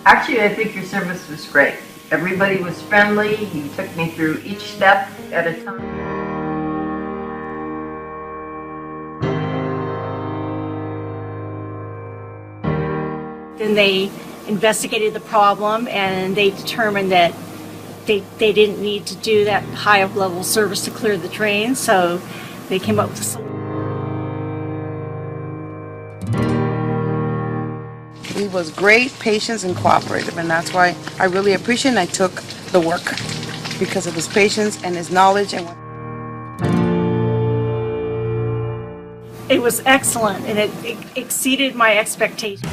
Actually, I think your service was great. Everybody was friendly. You took me through each step at a time. Then they investigated the problem and they determined that they didn't need to do that high level service to clear the drain, so they came up with a solution. He was great, patient, and cooperative, and that's why I really appreciate and I took the work because of his patience and his knowledge. And It was excellent and it exceeded my expectations.